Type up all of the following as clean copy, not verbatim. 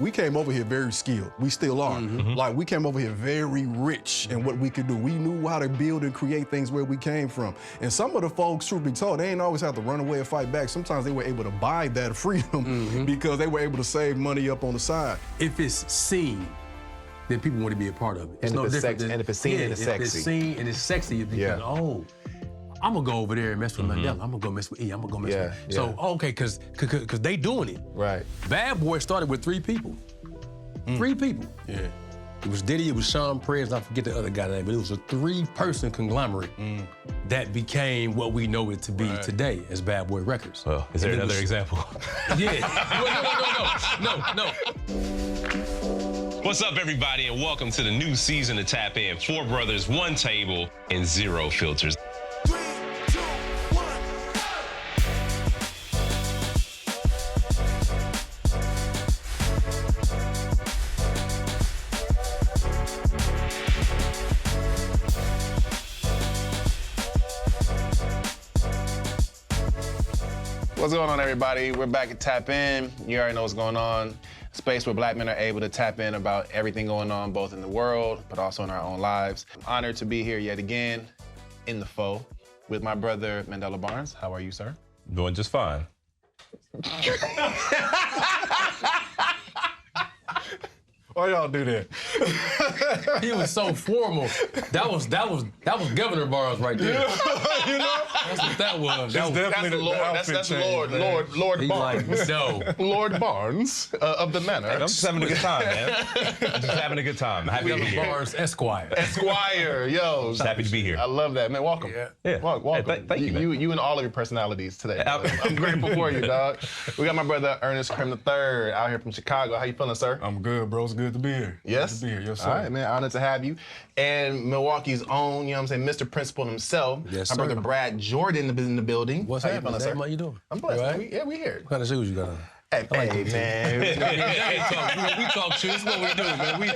we came over here very skilled. We still are. Like, we came over here very rich in what we could do. We knew how to build and create things where we came from. And some of the folks, truth be told, they ain't always have to run away and fight back. Sometimes they were able to buy that freedom because they were able to save money up on the side. If it's seen, then people want to be a part of it. And if it's seen and it's sexy. If it's seen and it's sexy, you think, oh, I'm gonna go over there and mess with Mandela. I'm gonna go mess with E. I'm gonna go mess with. So okay, cause they doing it. Right. Bad Boy started with 3 people. 3 people. Yeah. It was Diddy, it was Sean Perez, I forget the other guy's name, but it was a 3-person conglomerate that became what we know it to be today as Bad Boy Records. Well, is there another example? Yeah. No. What's up, everybody, and welcome to the new season of Tap In. 4 brothers, 1 table, and 0 filters. What's going on, everybody? We're back at Tap In. You already know what's going on. Space where black men are able to tap in about everything going on, both in the world, but also in our own lives. I'm honored to be here yet again in the faux with my brother, Mandela Barnes. How are you, sir? Doing just fine. Why y'all do that? He was so formal. That was Governor Barnes right there. You know? That's what that was. That's definitely the outfit That's change, Lord He's Barnes. like, no. Lord Barnes of the manor. I'm just having a good time, man. I'm just having a good time. Happy to be Governor here. Barnes, Esquire. Esquire, yo. Just happy to be here. I love that, man. Welcome. Yeah. Welcome. Hey, thank you, man. You and all of your personalities today. I'm grateful for you, dog. We got my brother Ernest Crim III out here from Chicago. How you feeling, sir? I'm good, bro. It's good to be here. Yes? Good to be here. Yes, sir. All right, man. Honored to have you. And Milwaukee's own, you know what I'm saying, Mr. Principal himself. Yes, my sir. brother Brad Jordan in the building. What's How you happening, feeling, sir? How you doing? I'm blessed. Right? Man. We here. What kind of shoes you got on? Hey, man. we talk shoes. That's what we do, man. We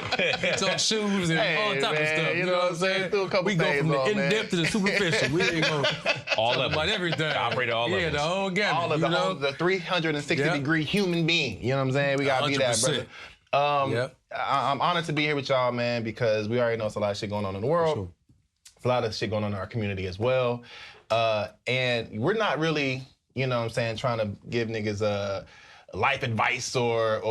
talk shoes and all type of man, stuff. you know what I'm saying? Threw a couple We go things from the on, in-depth to the superficial. We ain't gonna All talk levels. about everything. Operate at all Yeah, levels. the whole gamut. All of you the, know? whole, the 360-degree human being. You know what I'm saying? We got to be that, brother. 100%. I'm honored to be here with y'all, man, because we already know it's a lot of shit going on in the world. Sure. It's a lot of shit going on in our community as well. And we're not really, you know what I'm saying, trying to give niggas life advice or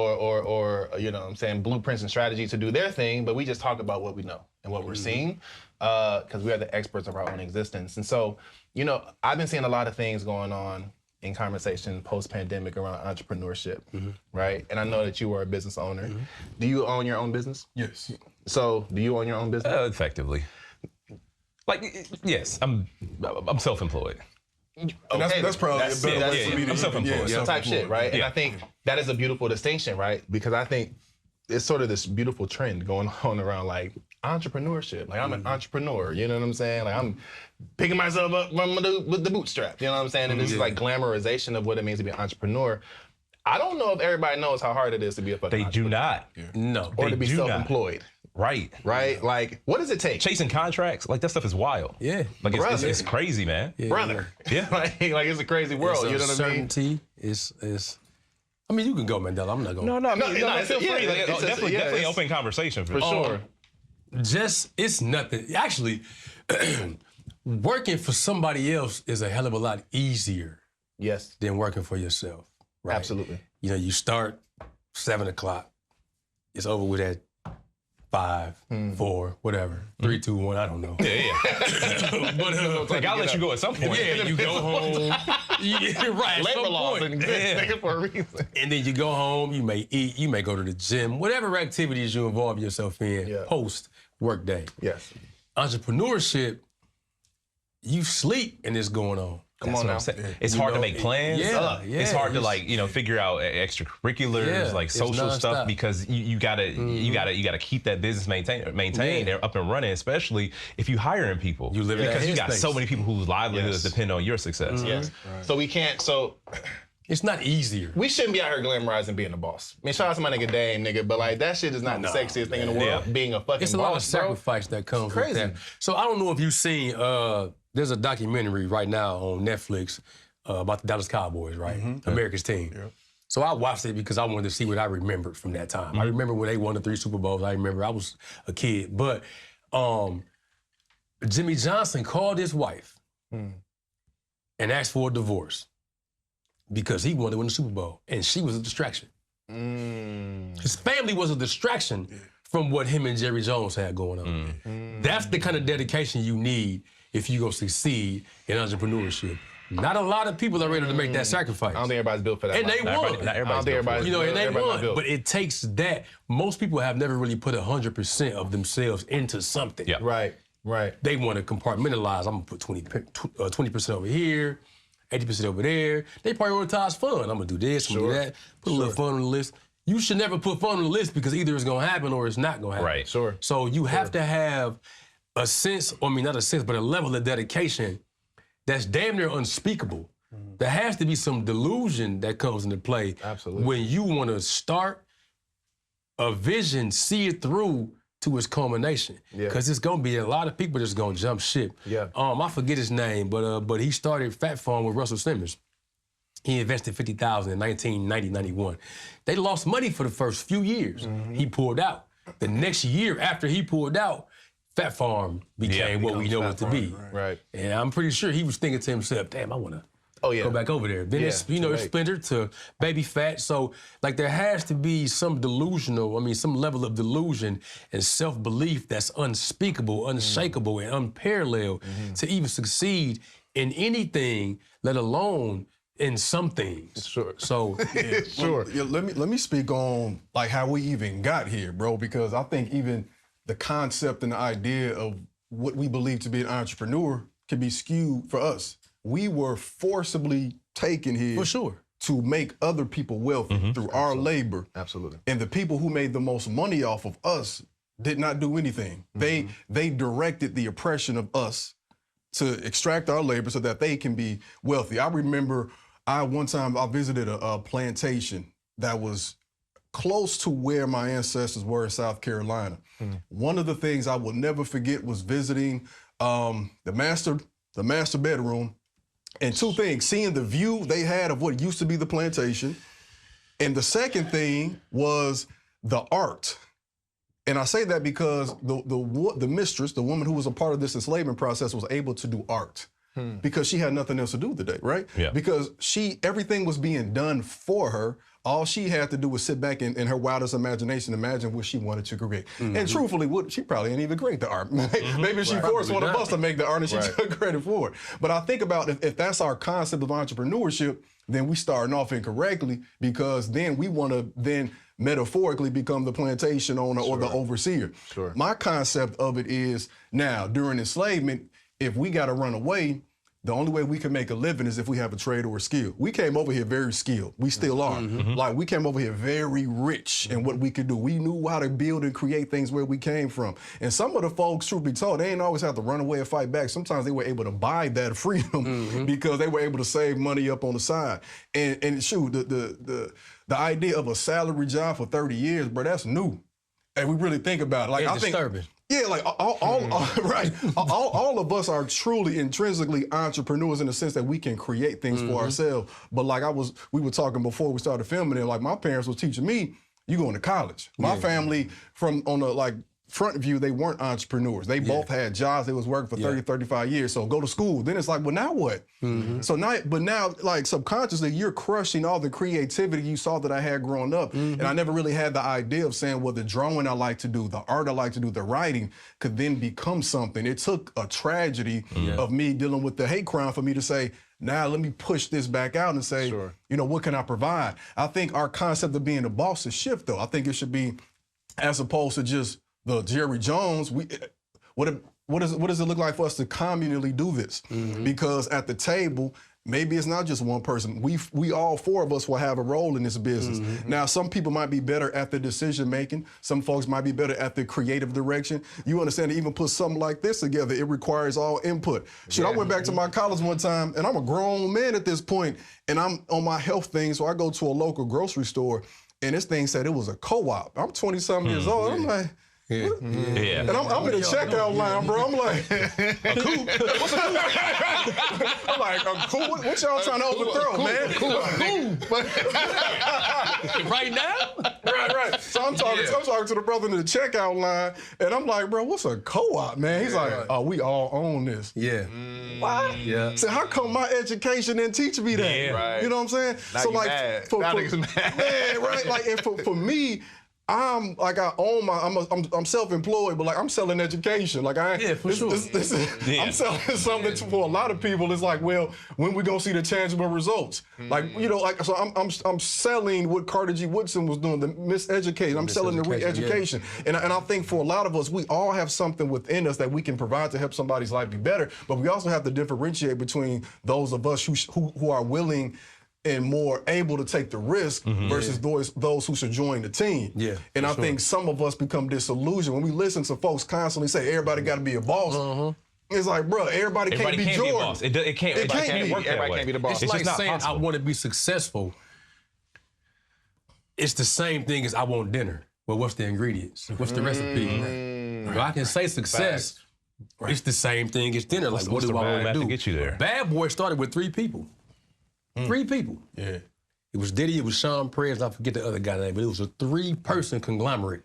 you know what I'm saying, blueprints and strategy to do their thing, but we just talk about what we know and what we're seeing, because we are the experts of our own existence. And so, you know, I've been seeing a lot of things going on in conversation post-pandemic around entrepreneurship, right? And I know that you are a business owner. Do you own your own business? Yes. So, do you own your own business? Effectively. Like, yes, I'm self-employed. Okay, That's probably a better way for me to I'm self-employed. Yeah, type shit, right? And Yeah. I think that is a beautiful distinction, right? Because I think it's sort of this beautiful trend going on around like entrepreneurship. Like I'm an entrepreneur, you know what I'm saying? Like I'm picking myself up with the bootstrap, you know what I'm saying? And this is like glamorization of what it means to be an entrepreneur. I don't know if everybody knows how hard it is to be a fucking They do entrepreneur. not. No. Or They to be do not. self-employed, Right. right? Like, what does it take? Chasing contracts, like that stuff is wild. Yeah. Like Brother. it's crazy, man. Yeah, Brother. Yeah. like it's a crazy world, It's you know what I mean? uncertainty is. I mean, you can go, Mandela. I'm not going. No, it's feel free. yeah, Like, it's definitely, yeah, definitely it's- open conversation For sure. It's nothing. Actually, working for somebody else is a hell of a lot easier Yes, than working for yourself. Right? absolutely. You know, you start 7 o'clock. It's over with at 5, 4, whatever. 3, 2, 1. I don't know. Yeah. But Like I'll let you go at some point. yeah, you go home. Yeah, right. at Labor some laws point. exist Yeah. nigga, for a reason. And then you go home, you may eat, you may go to the gym, whatever activities you involve yourself in Yeah. post work day. Yes. Entrepreneurship, you sleep and it's going on. Come on now. It's You hard to know, make plans. yeah, It's yeah, hard to it's- like, you know, figure out extracurriculars, Yeah, like it's social stuff, nonstop. because you gotta keep that business maintained Yeah. and up and running, especially if you hiring people. You live in because that you got headspace. so many people whose livelihoods Yes. depend on your success. Yes. So we can't, so It's not easier. we shouldn't be out here glamorizing being a boss. I mean, shout out to my nigga Dame, nigga, but like that shit is not the sexiest thing in the world, Yeah. being a fucking It's a boss, lot of sacrifice that comes It's crazy. with that. So I don't know if you've seen, there's a documentary right now on Netflix about the Dallas Cowboys, right? America's team. So I watched it because I wanted to see what I remembered from that time. I remember when they won the 3 Super Bowls. I remember I was a kid. But Jimmy Johnson called his wife and asked for a divorce because he wanted to win the Super Bowl, and she was a distraction. His family was a distraction from what him and Jerry Jones had going on. That's the kind of dedication you need if you're going to succeed in entrepreneurship. Not a lot of people are ready to make that sacrifice. I don't think everybody's built for that. And they won. Not everybody's built for it. You know, and they won. But it takes that. Most people have never really put 100% of themselves into something. Yeah. Right. They want to compartmentalize. I'm going to put 20% over here, 80% over there. They prioritize fun. I'm going to do this, I'm going to do that, put a little fun on the list. You should never put fun on the list because either it's going to happen or it's not going to happen. Right. Sure. So you have to have a sense, not a sense, but a level of dedication that's damn near unspeakable. There has to be some delusion that comes into play. Absolutely. When you want to start a vision, see it through to its culmination. Because it's going to be a lot of people that's going to jump ship. Yeah. I forget his name, but he started Fat Farm with Russell Simmons. He invested $50,000 in 1990-91. They lost money for the first few years. He pulled out. The next year after he pulled out, Fat Farm became what we know it to be. Right. And I'm pretty sure he was thinking to himself, damn, I want to go back over there. Then it's, it's splintered to Baby Fat. So, like, there has to be some some level of delusion and self-belief that's unspeakable, unshakable, and unparalleled to even succeed in anything, let alone in some things. Sure. So, Sure. Let me speak on like how we even got here, bro, because I think even the concept and the idea of what we believe to be an entrepreneur can be skewed for us. We were forcibly taken here for sure to make other people wealthy through our labor. Absolutely. And the people who made the most money off of us did not do anything. They directed the oppression of us to extract our labor so that they can be wealthy. I remember one time I visited a plantation that was close to where my ancestors were in South Carolina. One of the things I will never forget was visiting the master bedroom, and two things: seeing the view they had of what used to be the plantation, and the second thing was the art. And I say that because the mistress, the woman who was a part of this enslavement process, was able to do art. Because she had nothing else to do today, right? Yeah. Because everything was being done for her. All she had to do was sit back in her wildest imagination, imagine what she wanted to create. And truthfully, she probably ain't even create the art. Maybe she forced one of us to make the art and she took credit for it. But I think about if that's our concept of entrepreneurship, then we starting off incorrectly, because then we want to then metaphorically become the plantation owner or the overseer. My concept of it is, now, during enslavement, if we got to run away, the only way we can make a living is if we have a trade or a skill. We came over here very skilled. We still are. Like, we came over here very rich in what we could do. We knew how to build and create things where we came from. And some of the folks, truth be told, they ain't always have to run away and fight back. Sometimes they were able to buy that freedom because they were able to save money up on the side. And shoot, the idea of a salary job for 30 years, bro, that's new. And we really think about it. Like, it's disturbing. Yeah, like all of us are truly intrinsically entrepreneurs in the sense that we can create things for ourselves. But like we were talking before we started filming it, like my parents was teaching me, you going to college. My family, from on the front view, they weren't entrepreneurs. They both had jobs. They was working for 30, 35 years. So go to school. Then it's like, well, now what? So now, like, subconsciously, you're crushing all the creativity you saw that I had growing up. And I never really had the idea of saying, well, the drawing I like to do, the art I like to do, the writing could then become something. It took a tragedy of me dealing with the hate crime for me to say, now let me push this back out and say, you know, what can I provide? I think our concept of being a boss should shift, though. I think it should be, as opposed to just the Jerry Jones, what does it look like for us to communally do this? Because at the table, maybe it's not just one person. We all four of us will have a role in this business. Now, some people might be better at the decision making. Some folks might be better at the creative direction. You understand, to even put something like this together, it requires all input. Shit, I went back to my college one time, and I'm a grown man at this point, and I'm on my health thing, so I go to a local grocery store, and this thing said it was a co-op. I'm 20-something years old. I'm like, Yeah. And I'm in the checkout line, bro. I'm like, a coup? What's a coup? I'm like, a coup? What y'all trying to overthrow, man? Right now? Right. So I'm talking to the brother in the checkout line, and I'm like, bro, what's a co-op, man? He's like, oh, we all own this. Yeah. What? Yeah. So how come my education didn't teach me that? Yeah. Right. You know what I'm saying? Now so you like, mad. For, Now niggas mad. Man, right? Like, and for me, I'm like, I own I'm self-employed, but like I'm selling education. Like sure. I'm selling something for a lot of people. It's like, well, when we gonna see the tangible results? Like, you know, like, so I'm selling what Carter G. Woodson was doing, the miseducation. I'm selling the re-education. And I think for a lot of us, we all have something within us that we can provide to help somebody's life be better, but we also have to differentiate between those of us who are willing and more able to take the risk versus those who should join the team. Yeah, and I think some of us become disillusioned when we listen to folks constantly say everybody got to be a boss. It's like, bro, everybody can't be Jordan. Be a boss. It can't Everybody work that way. can't be the boss. It's like just not saying possible. I want to be successful. It's the same thing as I want dinner. Well, what's the ingredients? What's the recipe? Well, I can say success. It's the same thing as dinner. Like, what do I want to do? To get you there? Bad Boy started with 3 people. 3 people. Yeah. It was Diddy, it was Sean Prez, I forget the other guy's name, but it was a 3-person conglomerate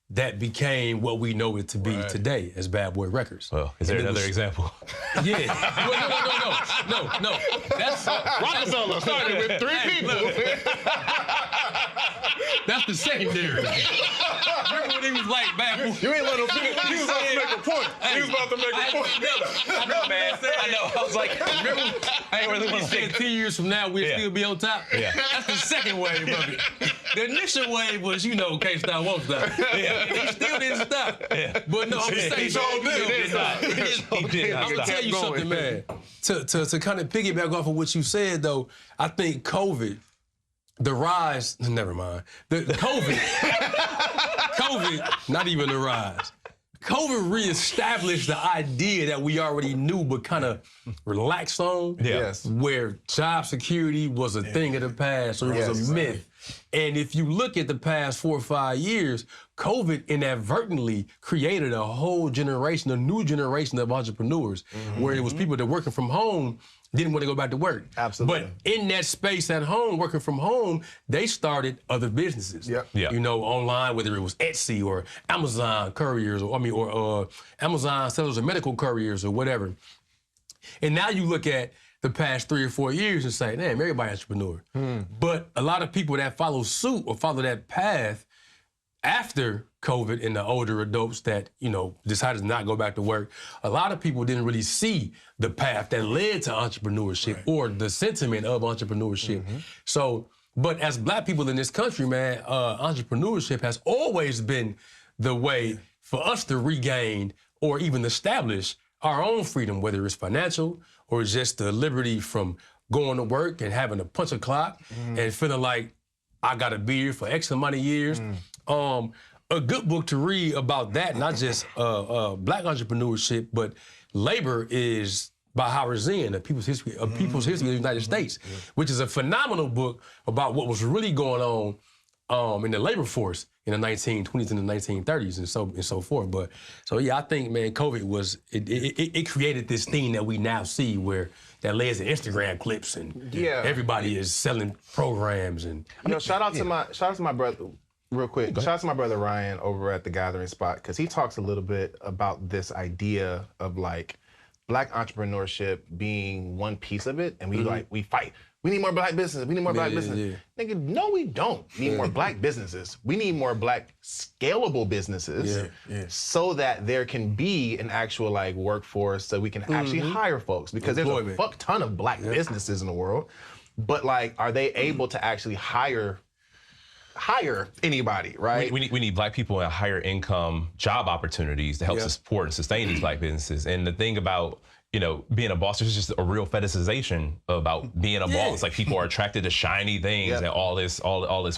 that became what we know it to be today as Bad Boy Records. Well, is there another example? Yeah. Well, no. That's Rockefeller started with 3 people. That's the secondary. Remember when he was like Bad Boy? You ain't let him finish. He was about to make a point. He was about to make a point. I know, man. I know. I was like, remember? I ain't really want to say 10 years from now, we'll still be on top. Yeah. That's the second wave of it. The initial wave was, you know, can't stop, won't stop. Yeah. He still didn't stop. Yeah. But no, I'm saying, He did. I'm gonna tell you something, man. To kind of piggyback off of what you said, though, I think COVID, the rise, never mind. The COVID, not even the rise. COVID reestablished the idea that we already knew but kind of relaxed on. Yes. Where job security was a thing of the past, or it was a myth. And if you look at the past 4 or 5 years, COVID inadvertently created a whole generation, a new generation of entrepreneurs, where it was people that working from home didn't want to go back to work. Absolutely. But in that space at home, working from home, they started other businesses. Yep. Yeah. You know, online, whether it was Etsy or Amazon couriers, or Amazon sellers or medical couriers or whatever. And now you look at the past 3 or 4 years and say, damn, everybody's entrepreneur. But a lot of people that follow suit or follow that path after COVID and the older adults that, you know, decided to not go back to work, a lot of people didn't really see the path that led to entrepreneurship or the sentiment of entrepreneurship. So, but as Black people in this country, man, entrepreneurship has always been the way for us to regain or even establish our own freedom, whether it's financial or just the liberty from going to work and having to punch a clock and feeling like I gotta be here for X amount of years. A good book to read about that, not just Black entrepreneurship, but labor, is by Howard Zinn, A People's History of the United States, which is a phenomenal book about what was really going on in the labor force in the 1920s and the 1930s and so forth. But so yeah, I think, man, COVID was it created this thing that we now see where that lays in Instagram clips and everybody is selling programs and shout out to my brother. Real quick, shout out to my brother Ryan over at the Gathering Spot, because he talks a little bit about this idea of like Black entrepreneurship being one piece of it, and we fight. We need more Black businesses. We need more Black businesses. Nigga, no, we don't need more Black businesses. We need more Black scalable businesses so that there can be an actual like workforce so we can actually hire folks, because there's a fuck ton of Black businesses in the world, but like, are they able to actually hire anybody, right? We need Black people in higher income job opportunities to help support and sustain these Black businesses. And the thing about being a boss, there's just a real fetishization about being a boss. Like people are attracted to shiny things and all this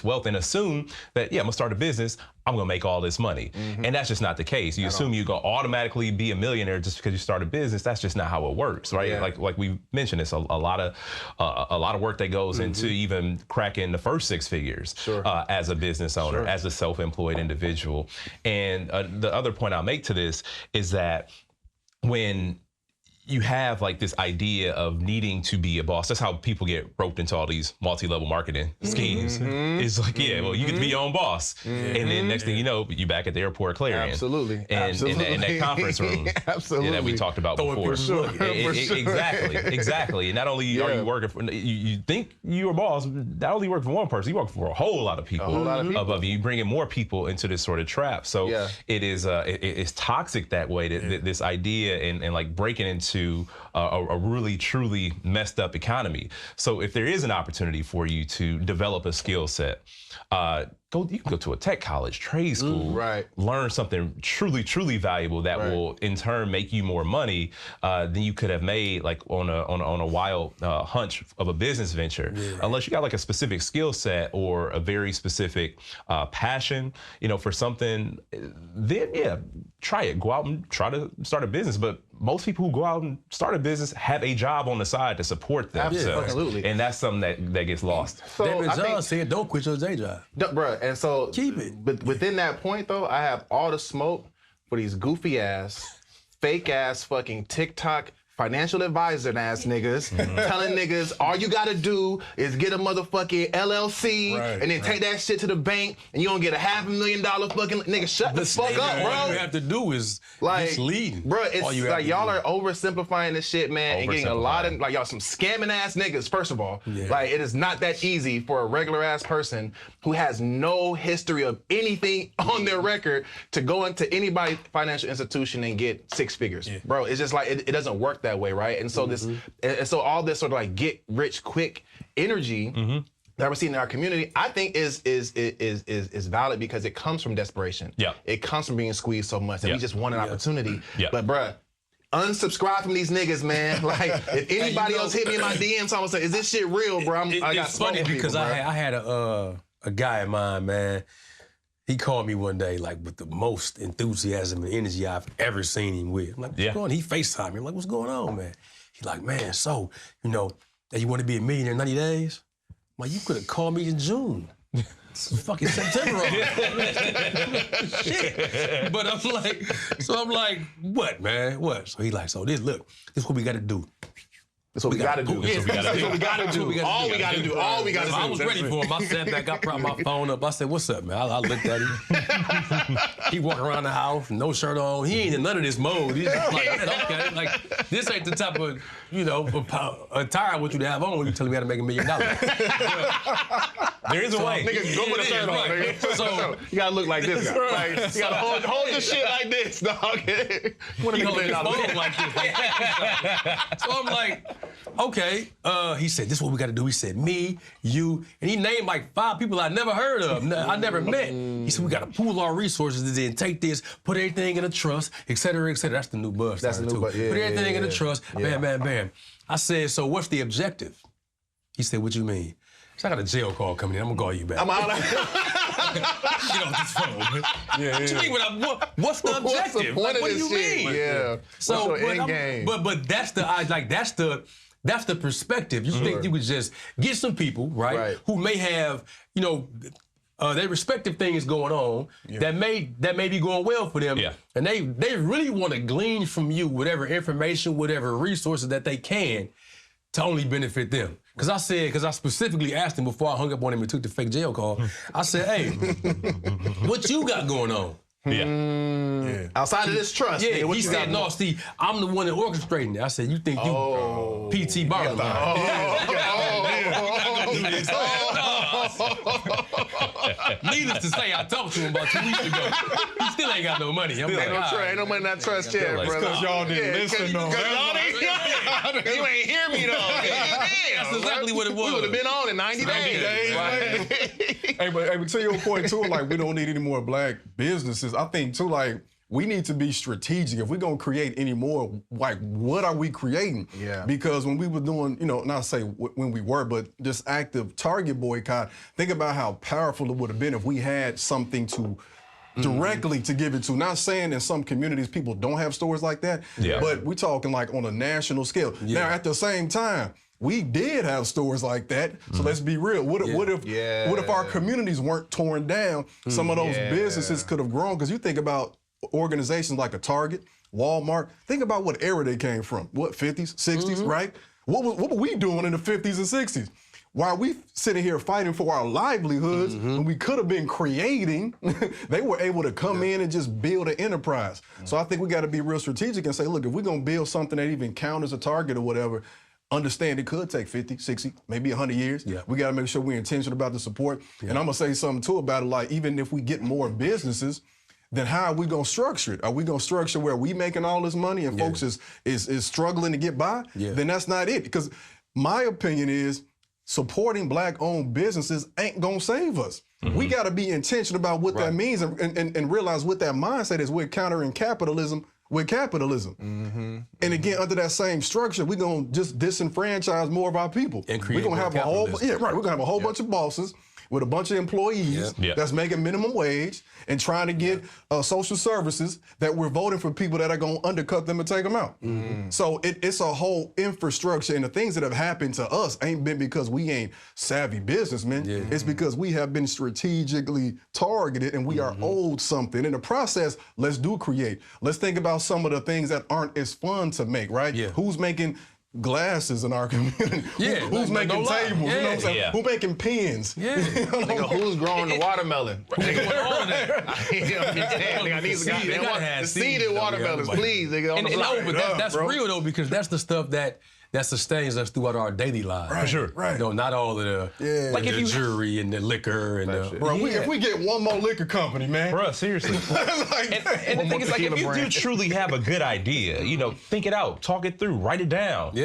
wealth, and assume that I'm gonna start a business, I'm gonna make all this money, and that's just not the case. You assume you're gonna automatically be a millionaire just because you start a business. That's just not how it works, right? Like we mentioned, it's a lot of work that goes into even cracking the first 6 figures as a business owner, as a self-employed individual. And the other point I'll make to this is that when you have like this idea of needing to be a boss. That's how people get roped into all these multi-level marketing schemes. It's like, well, you get to be your own boss. And then next thing you know, you back at the airport clearing. Absolutely. And in that conference room that we talked about before. Exactly. And not only are you working for, you think you're a boss, not only work for one person, you work for a whole lot of people, above you. You bring in more people into this sort of trap. So it is it's toxic that way, this idea and like breaking into a really truly messed up economy. So if there is an opportunity for you to develop a skill set, you can go to a tech college, trade school, learn something truly valuable that will in turn make you more money than you could have made like on a wild hunch of a business venture. Unless you got like a specific skill set or a very specific passion, for something, then try it. Go out and try to start a business. But most people who go out and start a business have a job on the side to support them. Absolutely. And that's something that gets lost. So David John said, don't quit your day job. Bruh, and so keep it. But within that point though, I have all the smoke for these goofy ass, fake ass fucking TikTok financial advisor ass niggas telling niggas all you gotta do is get a motherfucking LLC and then take that shit to the bank and you gonna get $500,000 fucking nigga. Shut the fuck up, bro. All you have to do is like lead. Bro, it's like y'all are oversimplifying this shit, man, and getting a lot of like y'all some scamming ass niggas. First of all, like it is not that easy for a regular ass person who has no history of anything on their record to go into anybody's financial institution and get 6 figures, bro. It's just like it doesn't work that way, right? And so so all this sort of like get rich quick energy that we're seeing in our community, I think is valid because it comes from desperation. It comes from being squeezed so much that we just want an opportunity. But bruh, unsubscribe from these niggas, man. Like if anybody else hit me in my DMs, I'm gonna say, is this shit real, bro? It's funny because I had a guy of mine, man. He called me one day, like, with the most enthusiasm and energy I've ever seen him with. I'm like, what's going on? He FaceTimed me. I'm like, what's going on, man? He's like, man, so, that you want to be a millionaire in 90 days? I'm like, you could have called me in June. It's fucking September already. Shit. But I'm like, what, man? What? So he's like, so this is what we got to do. That's what we gotta do. That's what we gotta do. All we gotta do. I was ready for him. I sat back, I propped my phone up. I said, what's up, man? I looked at him. He walking around the house, no shirt on. He ain't in none of this mode. He's just like, okay, like, this ain't the type of, attire I want you to have on when you tell me how to make $1 million. There is a way. Nigga, go put a shirt on, nigga. So you gotta look like this guy. Like, you gotta hold your shit like this, dog. You hold your phone like this. So I'm like, okay. He said, this is what we got to do. He said, me, you, and he named like 5 people I never heard of, I never met. He said, we got to pool our resources and then take this, put everything in a trust, et cetera, et cetera. That's the new buzz. That's the new buzz. Put everything in a trust, bam, bam, bam. I said, so what's the objective? He said, what you mean? So I got a jail call coming in. I'm going to call you back. I'm out. Get off this phone. What you mean? What's the objective? What do you mean? Yeah. So, what's your end game? But that's the perspective. You think you could just get some people, right. Who may have, their respective things going on that may be going well for them. And they really want to glean from you whatever information, whatever resources that they can to only benefit them. Because I specifically asked him before I hung up on him and took the fake jail call, I said, hey, what you got going on? Outside of this trust. Yeah, he said, no, see, I'm the one that orchestrating it. I said, you think you P.T. Barnum. Needless to say, I talked to him about 2 weeks ago. He still ain't got no money. I'm like, ain't no money in that trust yet, brother. Because y'all didn't listen, though. You ain't hear me, though. That's exactly what it was. We would have been on in 90 days. Hey, but to your point, too, like, we don't need any more black businesses. I think, too, like, we need to be strategic. If we're gonna create any more, like, what are we creating? Yeah. Because when we were doing, not to say when we were, but this active Target boycott, think about how powerful it would have been if we had something to directly to give it to. Not saying in some communities people don't have stores like that, but we're talking like on a national scale. Now, at the same time, we did have stores like that, so let's be real. What if our communities weren't torn down? Some of those businesses could have grown, because you think about organizations like a Target, Walmart, think about what era they came from. What, 50s, 60s, right? What were we doing in the 50s and 60s? While we sitting here fighting for our livelihoods, when we could have been creating, they were able to come in and just build an enterprise. So I think we got to be real strategic and say, look, if we're going to build something that even counters a Target or whatever, understand it could take 50, 60, maybe 100 years. We got to make sure we're intentional about the support. And I'm going to say something too about it, like, even if we get more businesses, then how are we gonna structure it? Are we gonna structure where we making all this money and folks is struggling to get by? Then that's not it. Because my opinion is supporting Black-owned businesses ain't gonna save us. We gotta be intentional about what that means and realize what that mindset is. We're countering capitalism with capitalism. And again, under that same structure, we're gonna just disenfranchise more of our people. And create we're gonna have a whole we're gonna have a whole bunch of bosses with a bunch of employees that's making minimum wage and trying to get social services that we're voting for people that are going to undercut them and take them out. So it's a whole infrastructure, and the things that have happened to us ain't been because we ain't savvy businessmen. It's because we have been strategically targeted and we are owed something. In the process, let's create. Let's think about some of the things that aren't as fun to make, right? Who's making glasses in our community? Who's making tables? You know what I'm saying? Who's making pens? Who's growing the watermelon? They want all of that. They want the seeded watermelons, please. That's real though, because that's the stuff that sustains us throughout our daily lives. For sure. Not all of the like the jewelry and the liquor and if we get one more liquor company, man. Bruh, seriously. and the thing is, like, if you do truly have a good idea, think it out, talk it through, write it down.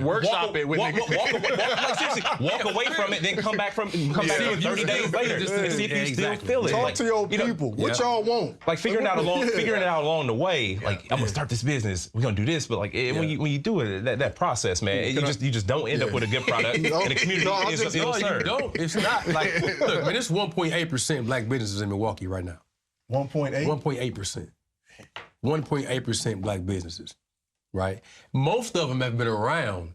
Workshop it with seriously, walk away from it, then come back 30 days later and see if you still feel it. Talk to your people. What y'all want? Like figuring it out along the way. Like, I'm gonna start this business. We're gonna do this, but like when you do it, that process, man, you just don't end up with a good product, and the community it'll serve. It's not like, look, man, it's 1.8% Black businesses in Milwaukee right now. 1.8? 1.8%. 1.8% Black businesses, right? Most of them have been around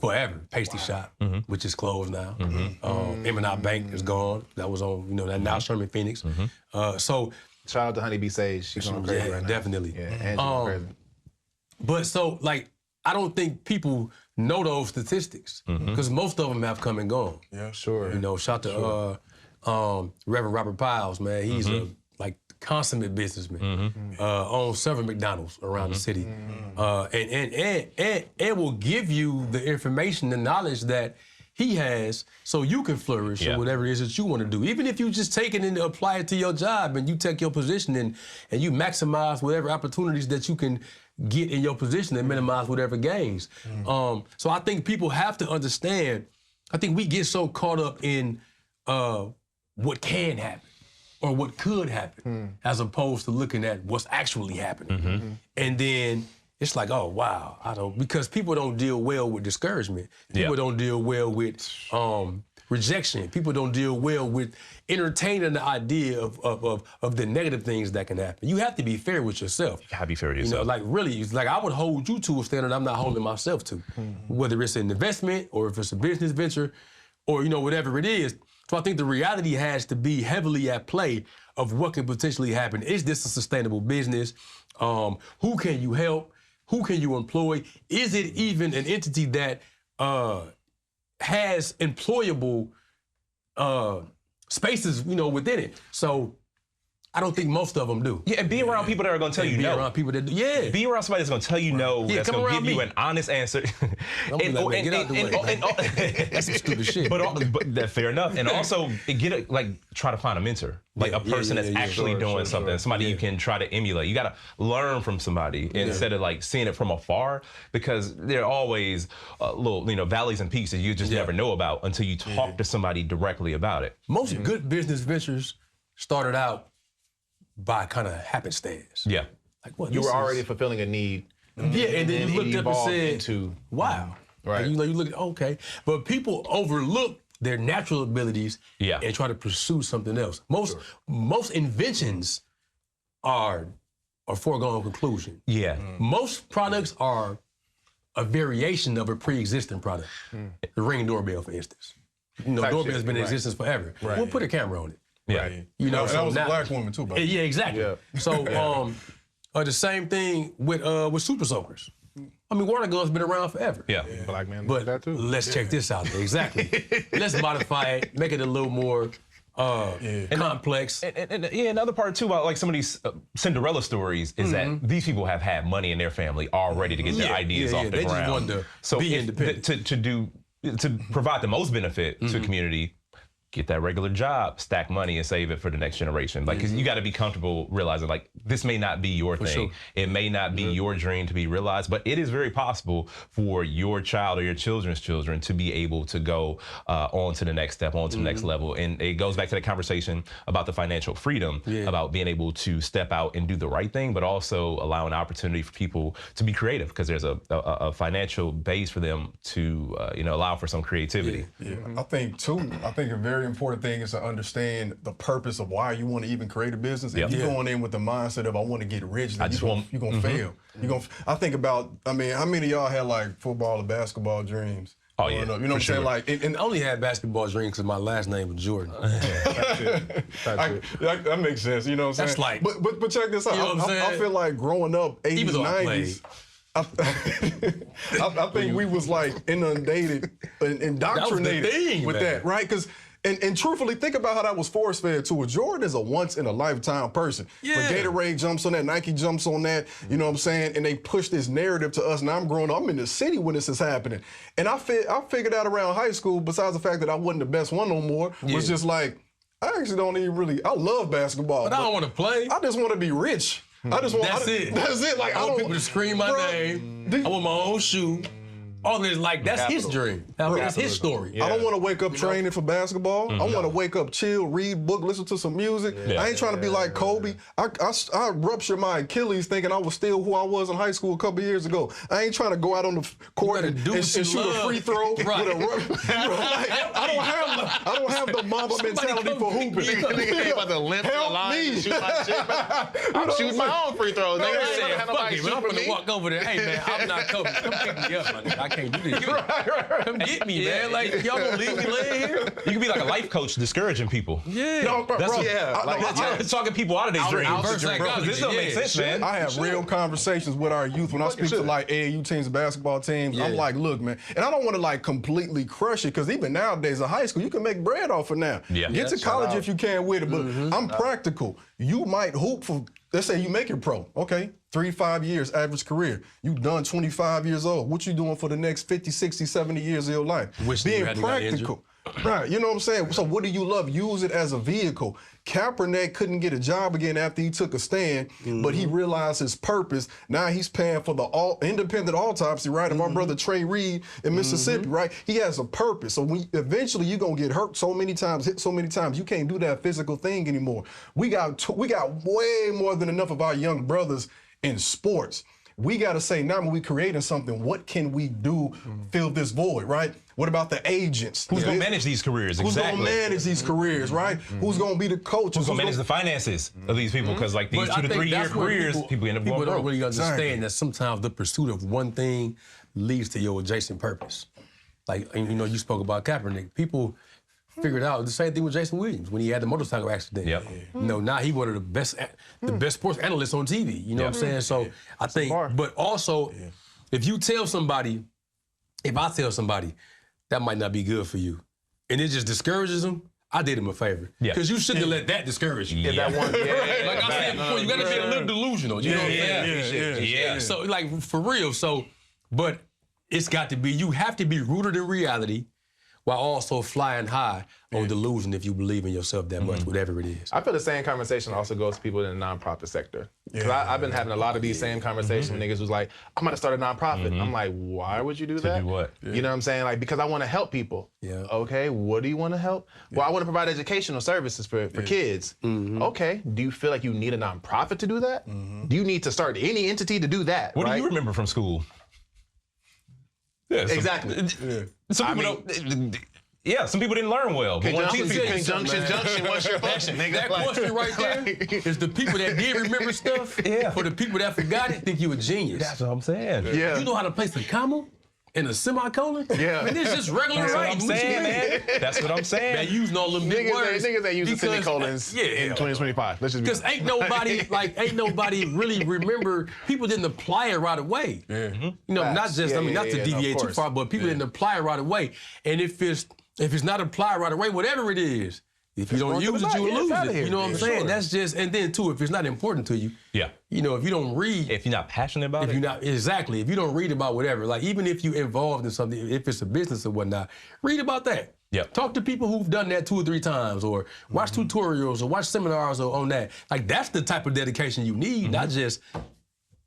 forever. Pastry Shop, which is closed now. M&I Bank is gone. That was on, now Sherman Phoenix. So shout out to Honeybee Sage. She's going crazy right now. Definitely. Crazy. But so, like, I don't think people know those statistics, because most of them have come and gone. Yeah, sure. Shout to Reverend Robert Piles, man. He's a consummate businessman. Owns several McDonald's around the city, and will give you the information, the knowledge that he has, so you can flourish in whatever it is that you want to do. Even if you just take it and apply it to your job, and you take your position and you maximize whatever opportunities that you can get in your position and minimize whatever gains. So I think people have to understand, I think we get so caught up in what can happen or what could happen, as opposed to looking at what's actually happening. And then it's like, oh, wow, because people don't deal well with discouragement. People don't deal well with rejection. People don't deal well with entertaining the idea of the negative things that can happen. You have to be fair with yourself. You have to be fair with yourself. Like, really, it's like I would hold you to a standard I'm not holding myself to, whether it's an investment or if it's a business venture or, whatever it is. So I think the reality has to be heavily at play of what can potentially happen. Is this a sustainable business? Who can you help? Who can you employ? Is it even an entity that has employable spaces, within it? So I don't think most of them do. Yeah, and be around people that are going to tell you no. Be around people that do. Yeah. Be around somebody that's going to tell you no, that's going to give you an honest answer. Get out the way. That's some stupid shit. But that's fair enough. And also, try to find a mentor. Like a person that's actually doing something. Somebody you can try to emulate. You got to learn from somebody instead of seeing it from afar, because there are always little, valleys and peaks that you just never know about until you talk to somebody directly about it. Most good business ventures started out by kind of happenstance. Yeah. Like, what? You were already fulfilling a need. Yeah, and then you looked up and said, into, wow. Right. And, you look, okay. But people overlook their natural abilities and try to pursue something else. Most inventions are a foregone conclusion. Yeah. Most products are a variation of a pre-existing product. The Ring doorbell, for instance. Doorbell's been in existence forever. Right. We'll put a camera on it. Yeah. Right. You know, that was a black woman too, by yeah, exactly. Yeah. So the same thing with super soakers. I mean, water guns been around forever. Yeah. Black man but that too. Let's check this out. Exactly. Let's modify it, make it a little more complex. And another part too about like some of these Cinderella stories is that these people have had money in their family already to get their ideas off the they ground. Just wanted to be independent. To provide the most benefit to the community, get that regular job, stack money, and save it for the next generation. Like, cause you got to be comfortable realizing, like, this may not be your thing. Sure. It may not be your dream to be realized, but it is very possible for your child or your children's children to be able to go on to the next step, on to the next level. And it goes back to the conversation about the financial freedom, about being able to step out and do the right thing, but also allow an opportunity for people to be creative, because there's a financial base for them to allow for some creativity. I think a very important thing is to understand the purpose of why you want to even create a business. If you're going in with the mindset of I want to get rich, then you're gonna fail. I think about, I mean, how many of y'all had like football or basketball dreams? Oh yeah, you know what I'm saying? Like, and I only had basketball dreams because my last name was Jordan. That makes sense. You know what I'm saying? That's like, but check this out. You know what I'm saying? I feel like growing up 80s, 90s. I think we was like inundated and indoctrinated with that, right? Because and truthfully, think about how that was force fed to us. Jordan is a once in a lifetime person. Yeah. But Gatorade jumps on that, Nike jumps on that, you know what I'm saying? And they push this narrative to us. Now I'm growing up, I'm in the city when this is happening. And I figured out around high school, besides the fact that I wasn't the best one no more, was just like, I actually don't even really, I love basketball. But I don't want to play. I just want to be rich. That's it. That's it. Like, I want people to scream my name. I want my own shoe. All this, like, that's his dream. That's his story. Yeah. I don't want to wake up training for basketball. I want to wake up, chill, read book, listen to some music. I ain't trying to be like Kobe. I ruptured my Achilles thinking I was still who I was in high school a couple years ago. I ain't trying to go out on the court and shoot a free throw with a I don't have the Mamba mentality for hooping. Nigga about to limp to the line and shoot my shit. I'm shooting my own free throws. Nigga said, fuck it, man. I'm gonna walk over there. Hey, man, I'm not Kobe. Come pick me up, my nigga. I can't do this. Come get me, man. Like, y'all gonna leave me laying here? You can be like a life coach discouraging people. Yeah. No, bro, talking people out of their dreams. This don't make sense, man. I have real conversations with our youth when I speak to like AAU teams and basketball teams. I'm like, look, man, and I don't want to like completely crush it, because even nowadays in high school, you can make bread off it now. Yeah. Get to college if you can with it, but I'm practical. You might hoop for, let's say you make it pro, okay? 3 to 5 years, average career. You done 25 years old. What you doing for the next 50, 60, 70 years of your life? Being practical. Right, you know what I'm saying? So what do you love? Use it as a vehicle. Kaepernick couldn't get a job again after he took a stand, but he realized his purpose. Now he's paying for the independent autopsy, right, of our brother Trey Reed in Mississippi, right? He has a purpose. So eventually you're going to get hurt so many times, hit so many times, you can't do that physical thing anymore. We got way more than enough of our young brothers in sports. We got to say, now when we creating something, what can we do fill this void, right? What about the agents? Who's going to manage these careers? Who's going to manage these careers, right? Who's going to be the coach? Who's going to manage the finances of these people? Because like these 2 to 3 year careers, people end up going broke. People don't really understand that sometimes the pursuit of one thing leads to your adjacent purpose. Like, you know, you spoke about Kaepernick. People figured out the same thing with Jason Williams when he had the motorcycle accident. Yep. You know, now he one of the best sports analysts on TV. You know what I'm saying? So I think, but also, if you tell somebody, if I tell somebody, that might not be good for you, and it just discourages them, I did him a favor. Because you shouldn't have let that discourage you. That one, like I said before, you got to be a little delusional. You know what I'm saying? Yeah. So, like, for real. So, but it's got to be, you have to be rooted in reality, while also flying high on delusion if you believe in yourself that much, whatever it is. I feel the same conversation also goes to people in the nonprofit sector. Because I've been having a lot of these same conversations with niggas who's like, I'm gonna start a nonprofit. I'm like, why would you do that? To do what? You know what I'm saying? Like, because I want to help people. Yeah. Okay, what do you want to help? Well, I want to provide educational services for kids. Okay, do you feel like you need a nonprofit to do that? Do you need to start any entity to do that? What do you remember from school? Yeah, Exactly. Some people don't. Yeah, some people didn't learn well. But Conjunction, what's your function, nigga? That question right there is the people that did remember stuff. For the people that forgot it, think you a genius. That's what I'm saying. Yeah. You know how to place a comma and a semicolon? Yeah. I mean, this is just regular That's what writing. I'm saying, man. That's what I'm saying. Man, using all them big words. Niggas that use the because- semicolons in 2025. Let's just be Because ain't nobody really remember. People didn't apply it right away. You know, Facts. not just. Yeah, I mean, yeah, not to yeah, no, deviate of too course. far, but people didn't apply it right away. And if it's not applied right away, whatever it is, if you don't going to use the it, you will back. lose It's outta it. here. You know what I'm Yeah, saying? sure. That's just. And then too, if it's not important to you, Yeah. you know, if you don't read. If you're not passionate about If it. you're not exactly, if you don't read about whatever, like even if you're involved in something, if it's a business or whatnot, read about that. Yep. Talk to people who've done that 2 or 3 times, or watch tutorials, or watch seminars on that. Like that's the type of dedication you need, not just I'm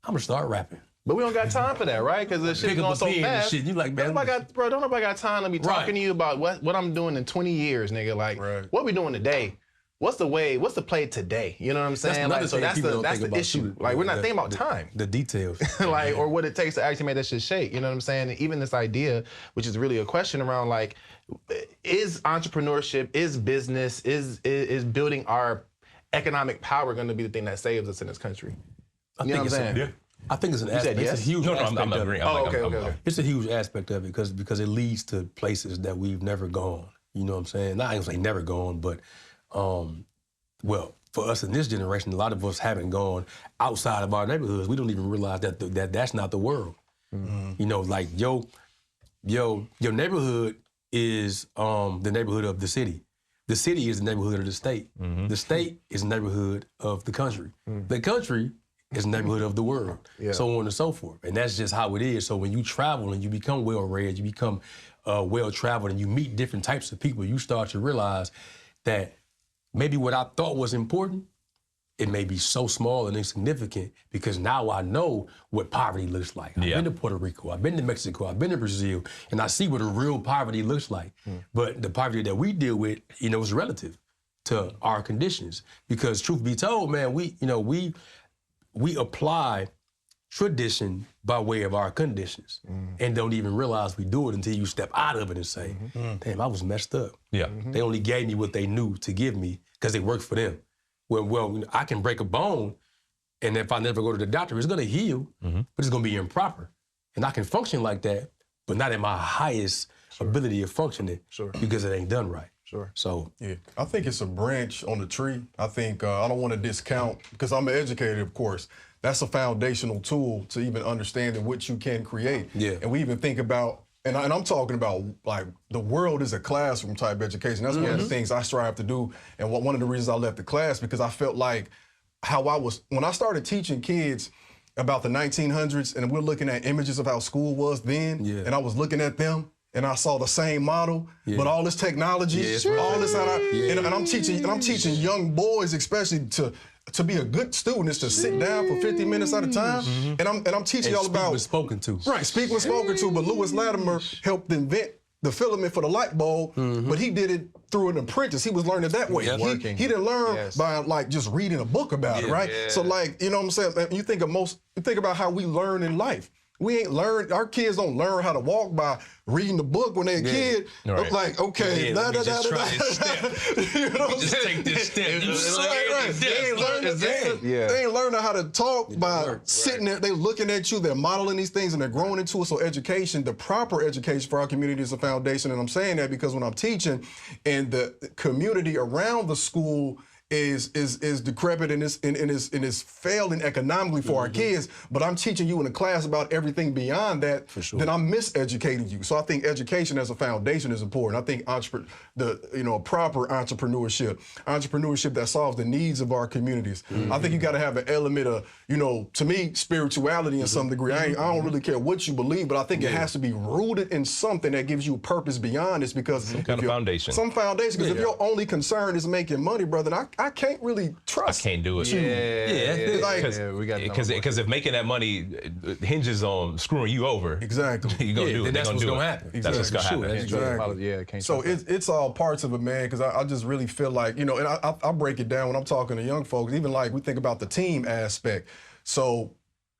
gonna start rapping. But we don't got time for that, right? Because the shit's Pick up going a so pen and fast. shit. You like, man, Don't nobody got time to be talking to you about what I'm doing in 20 years, nigga. Like, what we doing today? What's the play today? You know what I'm saying? another Like, so thing that's people don't the think about, issue. too. Like, we're not thinking about time. The details. Like, or what it takes to actually make that shit shake. You know what I'm saying? And even this idea, which is really a question around like, is entrepreneurship, is business, is building our economic power going to be the thing that saves us in this country? I You know think what I'm it's saying? I think it's an aspect. yes? It's a huge No, aspect I'm of agreeing. it. Okay. It's a huge aspect of it because it leads to places that we've never gone. You know what I'm saying? Not even say never gone, but well, for us in this generation, a lot of us haven't gone outside of our neighborhoods. We don't even realize that that's not the world. You know, like your neighborhood is the neighborhood of the city. The city is the neighborhood of the state. The state is the neighborhood of the country. The country is the neighborhood of the world. So on and so forth. And that's just how it is. So when you travel and you become well-read, you become well-traveled, and you meet different types of people, you start to realize that maybe what I thought was important, it may be so small and insignificant because now I know what poverty looks like. I've been to Puerto Rico, I've been to Mexico, I've been to Brazil, and I see what a real poverty looks like. But the poverty that we deal with, you know, is relative to our conditions. Because truth be told, man, we apply tradition by way of our conditions and don't even realize we do it until you step out of it and say, damn, I was messed up. Yeah. They only gave me what they knew to give me because it worked for them. Well, I can break a bone, and if I never go to the doctor, it's gonna heal, but it's gonna be improper. And I can function like that, but not at my highest ability of functioning because it ain't done right. So yeah, I think it's a branch on the tree. I think I don't want to discount, because I'm an educator, of course. That's a foundational tool to even understanding what you can create. Yeah. And we even think about, and I'm talking about like the world is a classroom type education. That's one of the things I strive to do. And one of the reasons I left the class, because I felt like when I started teaching kids about the 1900s, and we're looking at images of how school was then, and I was looking at them, and I saw the same model, but all this technology, all this, and I'm teaching young boys especially to be a good student is to sit down for 50 minutes at a time, and I'm teaching y'all about spoken to. Right, speak when spoken to. But Lewis Latimer helped invent the filament for the light bulb, but he did it through an apprentice. He was learning that way. He didn't learn by like just reading a book about it, right? So like, you know what I'm saying? You think about how we learn in life. We ain't learned, our kids don't learn how to walk by reading the book when they're a kid. Right. Like, okay, you know just take this step. They ain't learning how to talk by sitting there. They looking at you, they're modeling these things, and they're growing into it. So education, the proper education for our community is a foundation. And I'm saying that because when I'm teaching and the community around the school is decrepit and is failing economically for our kids, but I'm teaching you in a class about everything beyond that, then I'm miseducating you. So I think education as a foundation is important. I think proper entrepreneurship that solves the needs of our communities. I think you got to have an element of, to me, spirituality in some degree. I don't really care what you believe, but I think it has to be rooted in something that gives you purpose beyond this, because some kind of foundation. Some foundation, because if your only concern is making money, brother, I can't really trust. I can't do it. Because if making that money hinges on screwing you over, exactly, you're gonna do it. That's what's gonna happen. That's what's gonna happen. Exactly. So it's all parts of it, man. Because I just really feel like, you know, and I break it down when I'm talking to young folks. Even like we think about the team aspect. So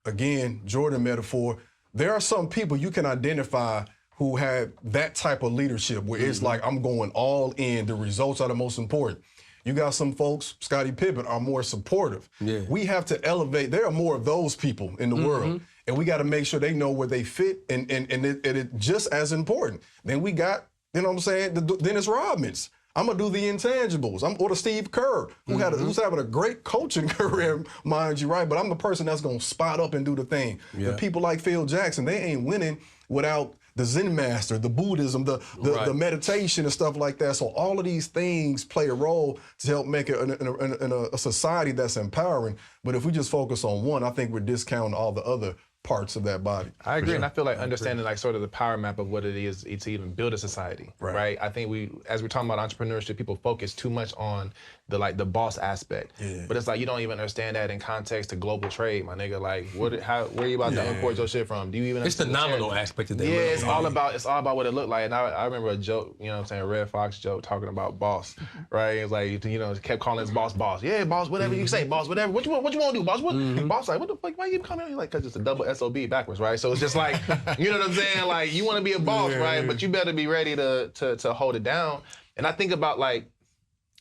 again, Jordan metaphor. There are some people you can identify who have that type of leadership where it's like, I'm going all in. The results are the most important. You got some folks, Scottie Pippen, are more supportive. Yeah. We have to elevate. There are more of those people in the world. And we got to make sure they know where they fit, and it's just as important. Then we got, you know what I'm saying, the Dennis Rodmans. I'm going to do the intangibles. Or the Steve Kerr, who's having a great coaching career, mind you, right? But I'm the person that's going to spot up and do the thing. Yeah. The people like Phil Jackson, they ain't winning without the Zen master, the Buddhism, the meditation and stuff like that. So all of these things play a role to help make it in a society that's empowering. But if we just focus on one, I think we're discounting all the other parts of that body. I agree, and I feel like understanding like sort of the power map of what it is to even build a society, right? I think as we're talking about entrepreneurship, people focus too much on the boss aspect, but it's like you don't even understand that in context to global trade, my nigga. Like, where are you about to import your shit from? Do you even? It's the nominal aspect of that. Yeah, it's all about what it looked like. And I remember a joke, you know what I'm saying, a Red Fox joke talking about boss, right? It's like, you know, kept calling his boss. Yeah, boss, whatever you say, boss, whatever. What you want to do, boss? What? Boss like, what the fuck? Why you calling me like? Because it's a double SOB backwards, right? So it's just like, you know what I'm saying? Like, you want to be a boss, right? But you better be ready to hold it down. And I think about like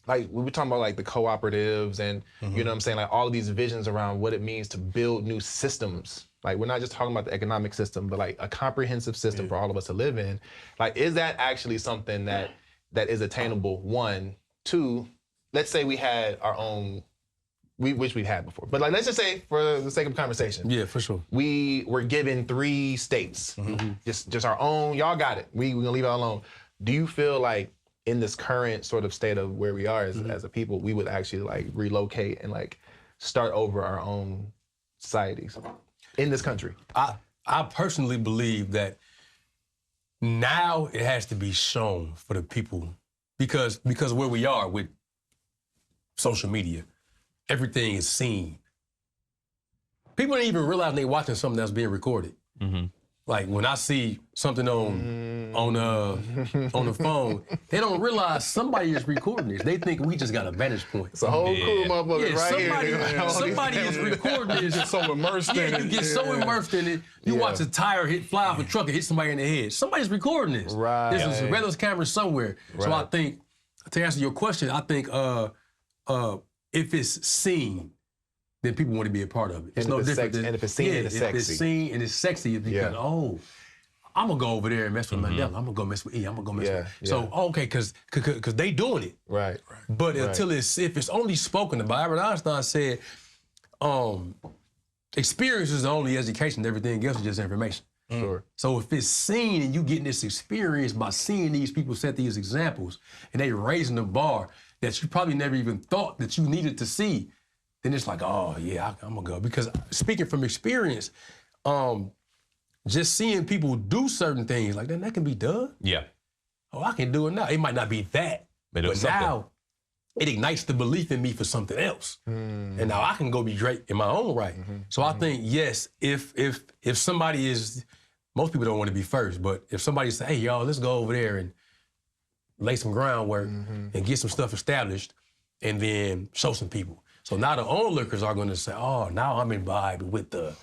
we were talking about like the cooperatives and you know what I'm saying, like all of these visions around what it means to build new systems. Like, we're not just talking about the economic system, but like a comprehensive system for all of us to live in. Like, is that actually something that is attainable? One, two, let's say we had our own, which we've had before. But like, let's just say, for the sake of conversation. Yeah, for sure. We were given 3 states, just our own. Y'all got it. We're gonna leave it alone. Do you feel like in this current sort of state of where we are as a people, we would actually like relocate and like start over our own societies in this country? I personally believe that now it has to be shown for the people because where we are with social media, everything is seen. People don't even realize they're watching something that's being recorded. Like, when I see something on the phone, they don't realize somebody is recording this. They think we just got a vantage point. It's a whole crew of motherfuckers right here. Somebody is recording this. You're so immersed in it. You get so immersed in it. You watch a tire fly off a truck and hit somebody in the head. Somebody's recording this. Right. There's a surveillance camera somewhere. Right. So I think, to answer your question, I think if it's seen, then people want to be a part of it. It's no different than, and if it's seen and it's sexy. If it's seen and it's sexy, it's because, I'm going to go over there and mess with Mandela. I'm going to go mess with E. I'm going to go mess with... So, okay, because they doing it. Right. But until if it's only spoken about, Albert Einstein said, experience is the only education. Everything else is just information. Sure. So if it's seen and you getting this experience by seeing these people set these examples and they raising the bar that you probably never even thought that you needed to see, then it's like, oh yeah, I'm gonna go. Because speaking from experience, just seeing people do certain things, like that can be done. Yeah. Oh, I can do it now. It might not be that, but now it ignites the belief in me for something else. And now I can go be great in my own right. So I think, yes, if somebody is, most people don't want to be first, but if somebody say, hey, y'all, let's go over there and lay some groundwork and get some stuff established and then show some people. So now the onlookers are going to say, oh, now I'm imbibed with the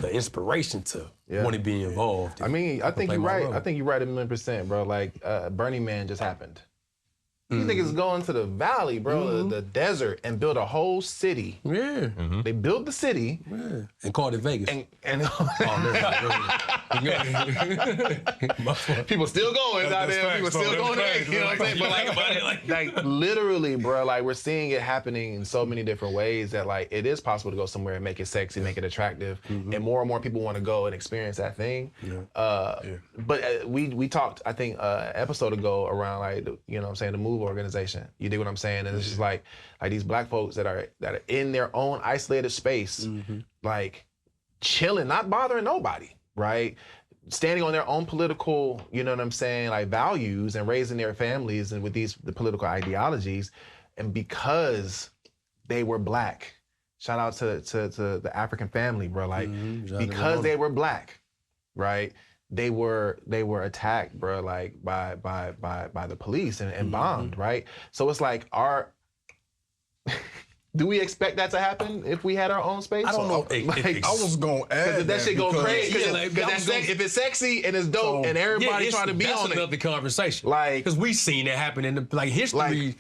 inspiration to want to be involved. I mean, I think you're right. I think you're right 1,000,000%, bro. Like, Burning Man just happened. These niggas go into the valley, bro, the desert, and build a whole city. Yeah. They built the city. Yeah. And called it Vegas. People still going out there. People still going there. You know what I'm saying? But like literally, bro, like we're seeing it happening in so many different ways that like it is possible to go somewhere and make it sexy, make it attractive, and more people want to go and experience that thing. But we talked, I think, an episode ago around like you know what I'm saying, the Move organization. You dig what I'm saying? And it's just like these black folks that are in their own isolated space, like chilling, not bothering nobody, right? Standing on their own political, you know what I'm saying, like values and raising their families and with the political ideologies. And because they were black. Shout out to the African family, bro. Like, because they were black, right? They were attacked, bro, like by the police and bombed, right? So it's like do we expect that to happen if we had our own space? I don't know. I was gonna add that shit go crazy. If it's sexy and it's dope and everybody trying to be on it, that's another conversation. Like, because we seen it happen in the history. Like,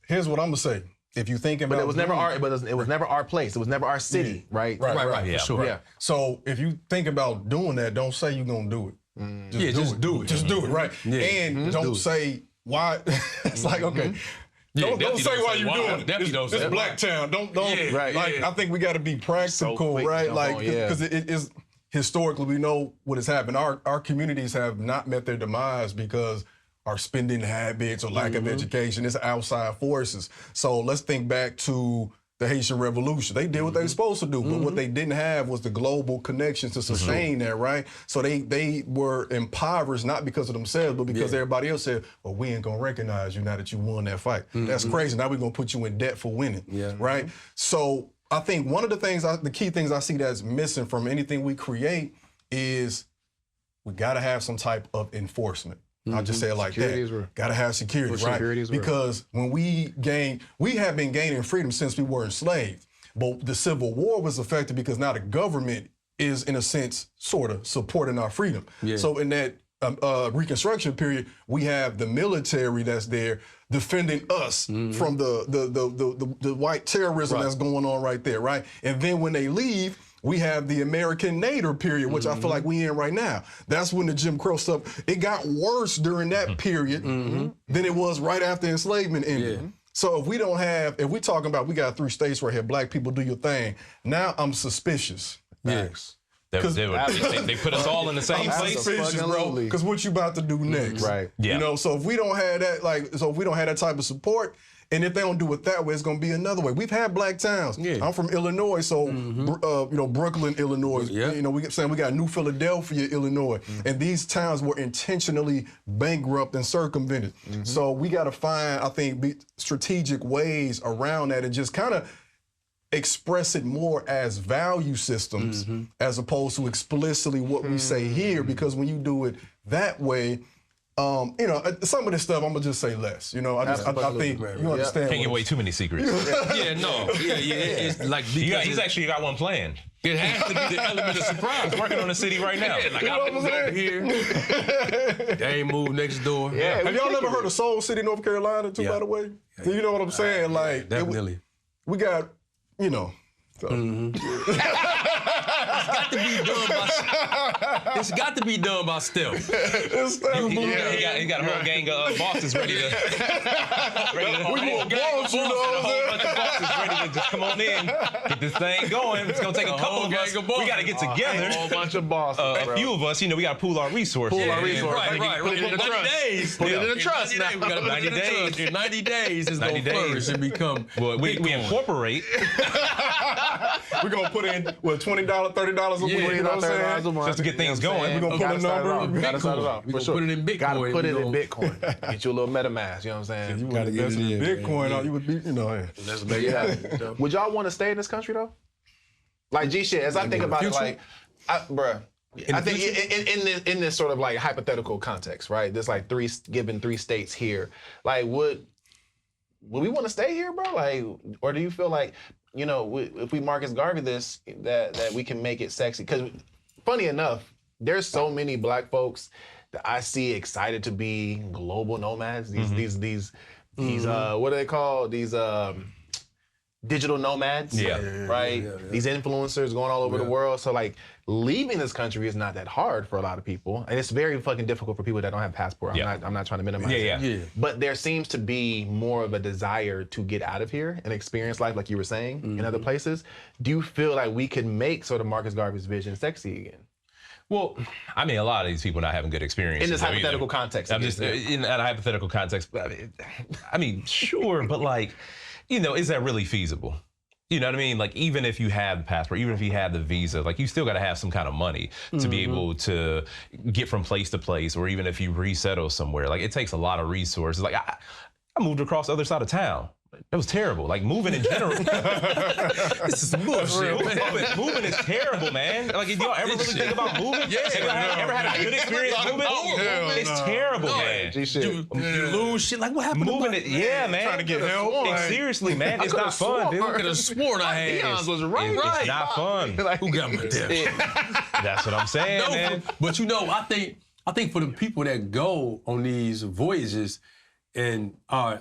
here's what I'm gonna say. If you thinking about, it was never our, it was never our place. It was never our city, right? Right. Yeah, for sure. Yeah. So if you think about doing that, don't say you're gonna do it. Just do it. Just do it, right? Yeah. And don't say why. It's like, okay. Don't say why you're doing it. It's Black Town. Don't. Right. Like, I think we got to be practical, right? Like, because it is historically, we know what has happened. Our communities have not met their demise because our spending habits or lack of education. It's outside forces. So let's think back to the Haitian Revolution. They did what they were supposed to do, but what they didn't have was the global connections to sustain that, right? So they were impoverished, not because of themselves, but because everybody else said, well, we ain't gonna recognize you now that you won that fight. That's crazy. Now we're gonna put you in debt for winning, right? So I think one of the key things I see that's missing from anything we create is we gotta have some type of enforcement. I'll just say it like that. Gotta have security, right? Because when we have been gaining freedom since we were enslaved. But the Civil War was affected because now the government is, in a sense, sort of supporting our freedom. So in that Reconstruction period, we have the military that's there defending us from the white terrorism that's going on right there, right? And then when they leave, we have the American Nader period, which I feel like we in right now. That's when the Jim Crow stuff, it got worse during that period than it was right after enslavement ended. So if we talking about, we got 3 states right here, black people, do your thing. Now I'm suspicious. Yes. They put us all in the same place. Suspicious, bro. Because what you about to do next? Right. You know, so if we don't have that, type of support, and if they don't do it that way, it's going to be another way. We've had black towns. I'm from Illinois, so Brooklyn, Illinois. You know, we got New Philadelphia, Illinois, and these towns were intentionally bankrupt and circumvented. So we got to find, I think, strategic ways around that and just kind of express it more as value systems as opposed to explicitly what we say here. Because when you do it that way, you know, some of this stuff, I'm gonna just say less. You know, I think you understand. Can't give away too many secrets. It's like he's actually got one planned. It has to be the element of surprise. He's working on the city right now. Like I'm over here. They ain't moved next door. Have y'all ever heard of Soul City, North Carolina, too? By the way, you know what I'm saying? Like, definitely. We got, you know. It's got to be done by stealth. He got a whole gang of bosses ready to. Ready to just come on in, get this thing going. It's gonna take a couple of us. We got to get together. A whole bunch of bosses. A few of us, you know, we got to pool our resources. Right. Put it in the trust. Put it in the trust now. We got 90 days. In 90 days, it's going to flourish and become. Well, we incorporate. We're going to put in, $20, $30 a week, you know what I'm saying? Just to get things going. We're going to put a number. Gotta start it off. We're going to put it in Bitcoin. Gotta put it in Bitcoin. Get you a little MetaMask, you know what I'm saying? You got to get in Bitcoin, you would be, you know. Let's make it happen. Would y'all want to stay in this country, though? Like, G shit, as I think about it, like, I think in this sort of like hypothetical context, right? There's like given three states here. Like, would we want to stay here, bro? Like, or do you feel like, you know, if we Marcus Garvey this, that we can make it sexy? Because funny enough, there's so many black folks that I see excited to be global nomads. These what are they called? These digital nomads, right? These influencers going all over the world. So like leaving this country is not that hard for a lot of people, and it's very fucking difficult for people that don't have passport. I'm not trying to minimize it. But there seems to be more of a desire to get out of here and experience life, like you were saying, in other places. Do you feel like we can make sort of Marcus Garvey's vision sexy again? Well, I mean, a lot of these people not having good experiences. In this hypothetical context. I'm just in that hypothetical context. I mean, sure, but like, you know, is that really feasible? You know what I mean? Like, even if you have the passport, even if you have the visa, like, you still got to have some kind of money to be able to get from place to place, or even if you resettle somewhere. Like, it takes a lot of resources. Like, I moved across the other side of town. That was terrible. Like moving in general. This is bullshit. Moving is terrible, man. Like, if y'all ever really think about moving? Yeah. Ever had a good experience moving? It's terrible, man. You lose shit. Like, what happened Moving to it, yeah, man. Trying to get help. Seriously, man, it's not fun, dude. I could have sworn I had. Dion's was right. It's not fun. Who got my damn? That's what I'm saying, No, man. but you know, I think for the people that go on these voyages, and I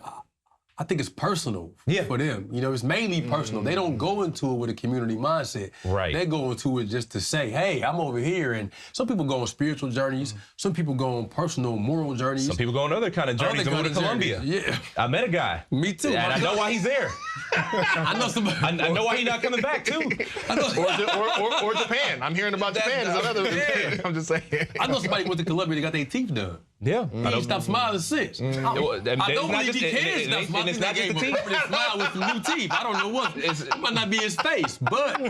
think it's personal for them. You know, it's mainly personal. They don't go into it with a community mindset. Right. They go into it just to say, hey, I'm over here. And some people go on spiritual journeys. Some people go on personal, moral journeys. Some people go on other kind of journeys to move to Colombia. Yeah. I met a guy. Me too. And I know why he's there. I know somebody. I know why he's not coming back, too. Or Japan. I'm hearing about Japan. Is another thing. I'm just saying. I know somebody went to Colombia that got their teeth done. Yeah. He ain't stopped smiling since. I don't believe he can stop smiling. It's not just the teeth. Permanent smile with some new teeth. I don't know what. It might not be his face, but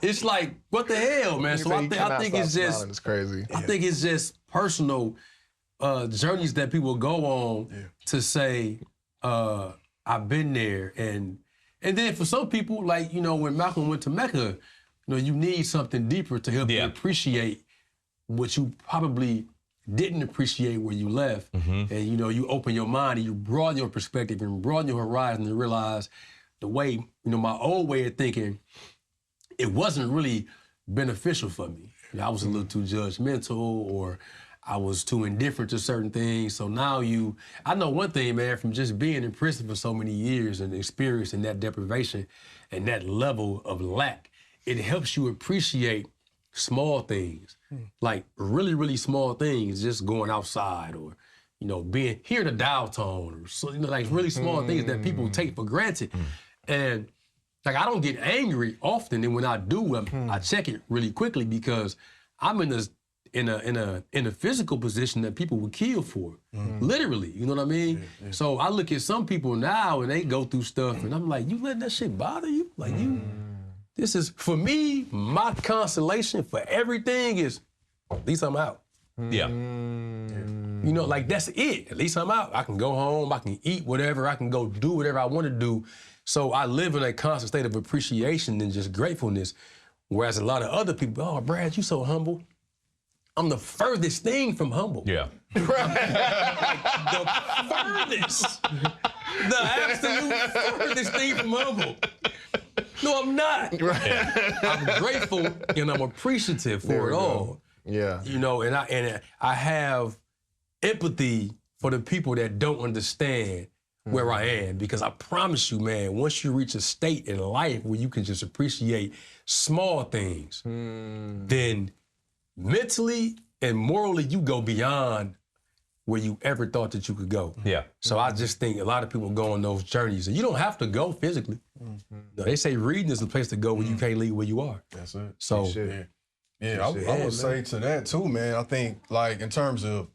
it's like, what the hell, man? So I think it's just. It's crazy. I think it's just personal journeys that people go on to say, I've been there, and then for some people, like, you know, when Malcolm went to Mecca, you know, you need something deeper to help you appreciate what you probably didn't appreciate where you left. And, you know, you open your mind and you broaden your perspective and broaden your horizon and realize the way, you know, my old way of thinking, it wasn't really beneficial for me. You know, I was a little too judgmental, or I was too indifferent to certain things. So now I know one thing, man, from just being in prison for so many years and experiencing that deprivation and that level of lack, it helps you appreciate small things, like really, really small things, just going outside, or, you know, hearing a dial tone, or so, you know, like really small things that people take for granted. And like, I don't get angry often, and when I do, I check it really quickly, because I'm in a physical position that people would kill for, literally. You know what I mean? So I look at some people now and they go through stuff, and I'm like, you letting that shit bother you? Like, this is, for me, my consolation for everything is, at least I'm out. Yeah. You know, like, that's it. At least I'm out. I can go home, I can eat whatever, I can go do whatever I want to do. So I live in a constant state of appreciation and just gratefulness. Whereas a lot of other people, oh, Brad, you so humble. I'm the furthest thing from humble. Yeah. The furthest. The absolute furthest thing from humble. No, I'm not. I'm grateful and I'm appreciative for it all. Yeah. You know, and I have empathy for the people that don't understand where I am, because I promise you, man, once you reach a state in life where you can just appreciate small things, then mentally and morally you go beyond where you ever thought that you could go. Yeah. So I just think a lot of people go on those journeys, and you don't have to go physically. No, they say reading is the place to go when you can't leave where you are. That's it. So I would say to that too, man. I think, like, in terms of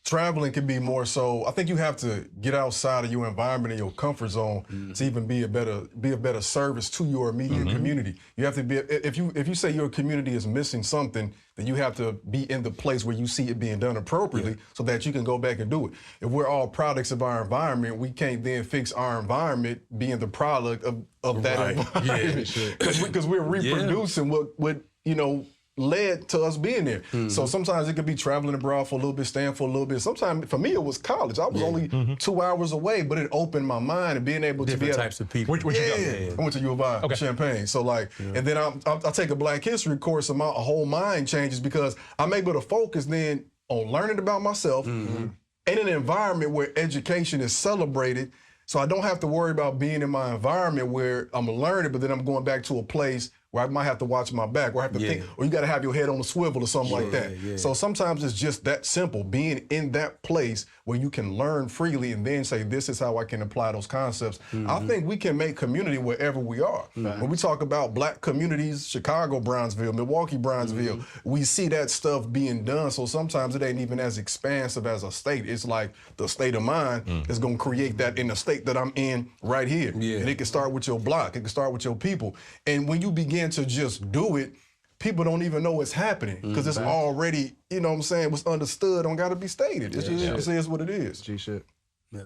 traveling can be more so, I think you have to get outside of your environment and your comfort zone to even be a better service to your immediate community. You have to be, if you say your community is missing something, then you have to be in the place where you see it being done appropriately so that you can go back and do it. If we're all products of our environment, we can't then fix our environment being the product of that environment. Because we're reproducing what you know, led to us being there. So sometimes it could be traveling abroad for a little bit, staying for a little bit. Sometimes, for me, it was college. I was only 2 hours away, but it opened my mind, and being able to be types of people. Where'd you go? I went to U of I, Champaign. So like, and then I take a Black History course, and my whole mind changes, because I'm able to focus then on learning about myself in an environment where education is celebrated. So I don't have to worry about being in my environment where I'm learning, but then I'm going back to a place where I might have to watch my back, or I have to think, or you got to have your head on a swivel or something like that. So sometimes it's just that simple, being in that place where you can learn freely and then say, this is how I can apply those concepts. I think we can make community wherever we are. When we talk about Black communities, Chicago, Brownsville, Milwaukee, Brownsville, we see that stuff being done. So sometimes it ain't even as expansive as a state. It's like the state of mind is going to create that in the state that I'm in right here. And it can start with your block. It can start with your people. And when you begin to just do it, people don't even know it's happening, because it's already, you know what I'm saying, what's understood don't got to be stated. It's just, it is what it is. G shit. I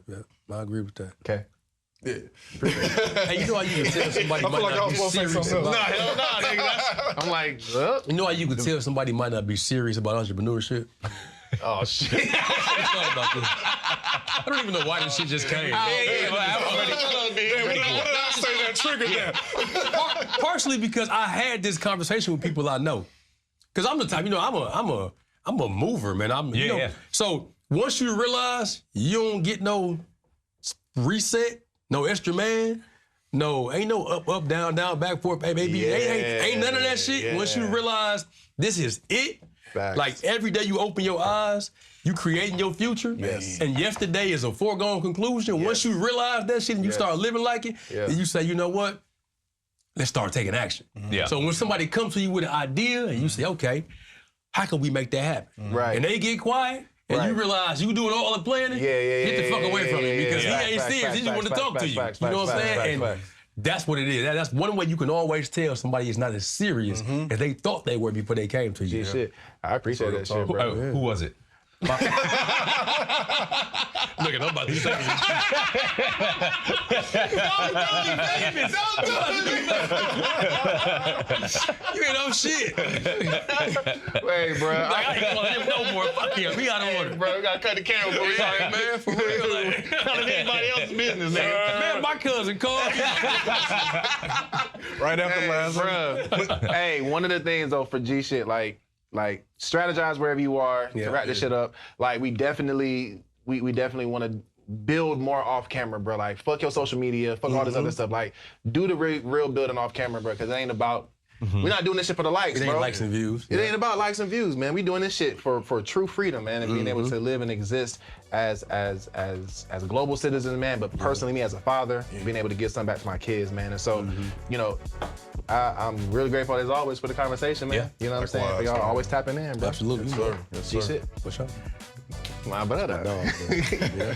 agree with that. Okay. Yeah. Hey, you know how you can tell somebody might not be serious about... Nah, hell nah, nigga. I'm like, You know how you can tell somebody might not be serious about entrepreneurship? oh shit. I thought about this. I don't even know why this shit just came. Partially because I had this conversation with people I know. Because I'm the type, you know, I'm a mover, man. You know, so once you realize you don't get no reset, no extra man, ain't no up, down, back, forth, baby. Ain't none of that shit. Yeah. Once you realize this is it, Facts. like every day you open your eyes, you creating your future. Yes. And yesterday is a foregone conclusion. Yes. Once you realize that shit and you start living like it, then you say, you know what? Let's start taking action. Yeah. So when somebody comes to you with an idea and you say, okay, how can we make that happen? Right. And they get quiet and you realize you doing all the planning, get the fuck away from him because he ain't serious. He just want to talk to you. You know what I'm saying? And that's what it is. That's one way you can always tell somebody is not as serious as they thought they were before they came to you. Shit. I appreciate that shit, bro. Who was it? Look at I'm about to say You ain't no shit. Wait, bro. Like, I ain't gonna live no more. Fuck him. We out of order. Bro, we gotta cut the camera, bro. Sorry, man. For real. Like, Telling anybody else's business, nigga. man, my cousin called me. Right after last Bro. Hey, one of the things though for G shit, like strategize wherever you are to wrap this shit up. Like we definitely want to build more off camera, bro. Like fuck your social media, fuck all this other stuff. Like do the real building off camera, bro. Because it ain't about. We're not doing this shit for the likes, It bro. ain't likes and views. It ain't about likes and views, man. We doing this shit for true freedom, man, and being able to live and exist as global citizens, man. But personally, me as a father, being able to give something back to my kids, man. And so, you know, I'm really grateful as always for the conversation, man. Yeah. You know what I'm saying? For y'all always tapping in, bro. Absolutely. Yes, sir. Yes, sir. G shit. For sure. My brother. No, yeah.